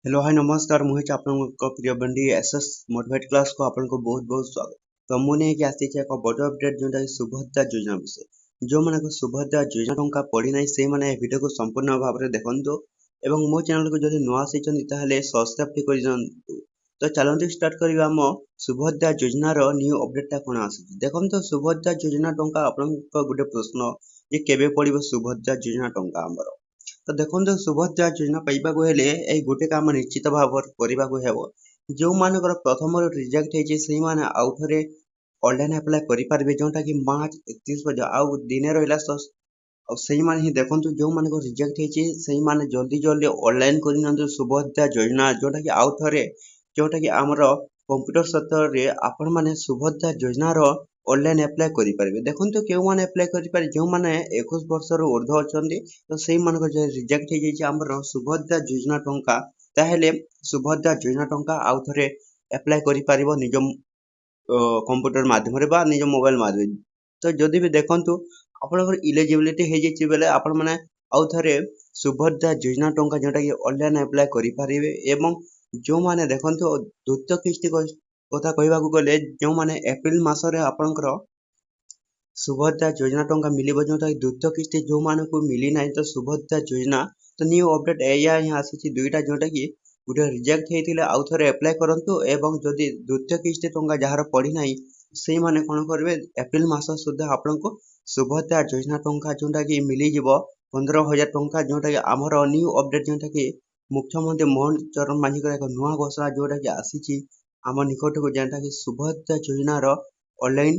Hello hi नमस्कार मुझे आपको प्रिय बंडी एसएस मोटिवेट क्लास को आपको बहुत बहुत स्वागत। तो मुझे कि आसी एक बड़ अपडेट जोटा कि सुभद्रा योजना विषय जो माने सुभद्रा योजना टंका पड़ी ना से माने वीडियो को संपूर्ण भाव में देखंतु एवं मो चैनल को जदि नुआ आसीचन ताहले सब्सक्राइब कर दियंतु। तो चलंतु स्टार्ट करबा हम सुभद्रा योजना रो न्यू अपडेट ता कोन आसी देखंतु सुभद्रा योजना टंका आपनको गुटे प्रश्न जे केबे पड़िबो सुभद्रा योजना टंका हमरो। तो देखो सुभद्रा योजना पाइबाकू हेले एई गोटे काम निश्चित भाव करबाकू हेबो जो मानकर प्रथम रिजेक्ट हेछि सेही माने आउ थरे ऑनलाइन अप्लाई करि पारबे जोंटा कि मार्च 31 बजे आउ दिने रहला और सेही माने ही देखंतु जो मानकर रिजेक्ट हेछि सेही माने जल्दी जल्दी ऑनलाइन करिनंतु सुभद्रा योजना जोंटा कि आउ थरे जोंटा कि हमरो कंप्यूटर सेक्टर रे आपण माने सुभद्रा योजना रो ऑनलाइन अप्लाई करि पारबे। देखंतु केउ माने अप्लाई करि पारे जो माने 21 वर्ष रो ऊर्ध्व अछंती तो सेही मानकर जे रिजेक्ट हे जाइछि हमरो सुभद्रा योजना टंका ताहेले सुभद्रा योजना टंका आउ थरे अप्लाई करि पारिबो निज कंप्यूटर माध्यम रे बा निज मोबाइल माध्यम। तो जदि भी देखंतु आपनकर इलिजिबिलिटी हे जाइछि बेले आपण माने आउ थरे सुभद्रा योजना टंका जोटा कि ऑनलाइन अप्लाई करि पारिबे एवं जो माने देखंतु द्वितीय किस्ती कथा कहबाकू गले जो माने एप्रिल मासरे आपनकर सुभद्रा योजना टंका मिलिबो जोटा द्वितीय किस्ती जो मानकू मिली नाही तो सुभद्रा योजना तो न्यू अपडेट एया ही आसीछि दुईटा जोटा कि गुटे रिजेक्ट हेतिले आउ थरे अप्लाई करंतु एवं जदि द्वितीय किस्ती टंका जहार पड़ी नाही सेही माने कोन करबे एप्रिल मास सुद्धा आपनको सुभद्रा योजना टंका जोटा कि मिली जिवो 15,000 टंका जोटा कि हमर न्यू अपडेट जोटा कि मुख्यमंत्री मोहन चरण मांझी एक नुआ घोषणा जोटा कि आसीछि आम निकट को जेंटा कि सुभद्रा योजना रो ऑनलाइन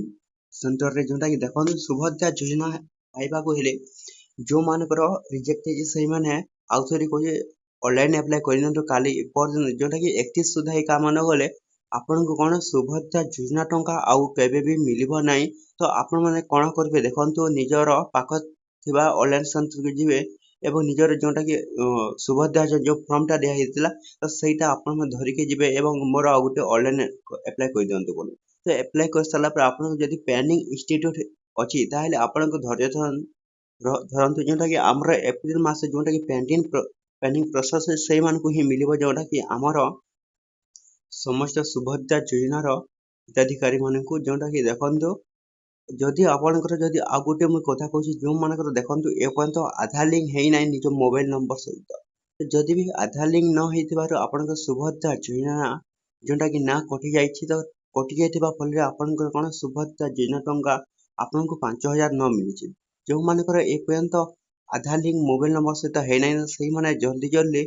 सेंटर रे जोटा कि देखन सुभद्रा योजना पाइबा को हेले जो मानकर रिजेक्ट हे सही माने आउथरी को ऑनलाइन अप्लाई करिन तो काली पर जोटा कि 31 सुधा ही काम न गले आपन को कोन सुभद्रा योजना टंका आउ केबे भी मिलिबो नाही। तो आपन माने कोन करबे देखंतु निजर पाख थिबा ऑनलाइन सेंटर के जिवे एवं निजर जोटा कि सुभद्रा जो फॉर्म टा दिया हेतिला तो सेटा आपन में धरि के जिवे एवं मोर आ गुटे ऑनलाइन अप्लाई कर दियंतु बोले। तो अप्लाई कर साला पर आपन जदि पेंडिंग इंस्टीट्यूट अछि ताहेले आपन को धैर्य धरंतु जोटा कि हमर एप्रिल मास जोटा कि पेंडिंग प्रोसेस सेही मान को ही मिलिबो जोटा कि हमर समस्त सुभद्रा योजना रो हिताधिकारी मानकू जोटा कि देखंतु जदि आपनकर जदि आ गुटे मु कथा कहूछि जो मानकर देखंतु ए पर्यंत आधार लिंक हेइ नै निज मोबाइल नंबर सहित तो जदि भी आधार लिंक न हेतिबार आपनकर सुभद्रा योजना जोटा कि ना कटि जाइछि तो कटि जाइतिबा फल रे आपनकर कोन सुभद्रा योजना टंका आपनको 5,000 न मिलिछि जो मानकर ए पर्यंत आधार लिंक मोबाइल नंबर सहित हेइ नै सेही माने जल्दी जल्दी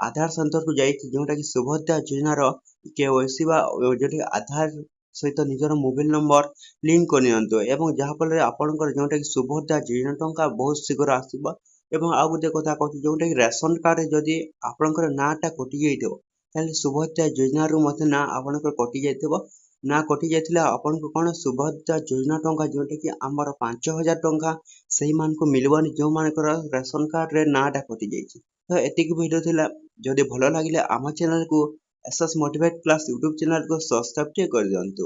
आधार सेंटर को जाइछि जोटा कि सुभद्रा योजना रो केवाईसी बा जोटा आधार सहित निजर मोबाइल नंबर लिंक करनियंतो एवं जहा फल रे आपनकर जोटा कि सुभद्रा योजना टंका बहुत शीघ्र आसीबा। एवं आ गुटे कथा कहछि जोटा कि रेशन कार्ड जदि आपनकर नाटा कटि जाइथो ताले सुभद्रा योजना रु मते ना आपनकर कटि जाइथबो ना कटि जाइथिले आपनको कोन सुभद्रा योजना टंका जोटा कि हमर 5,000 टंका सही मान को मिलबनी जो मानकर रेशन कार्ड रे नाटा कटि जाइछि। तो एतिक वीडियो थिला जदि भलो लागिले आम चैनल को SS motivate class YouTube channel को सब्सक्राइब कर दियंतु।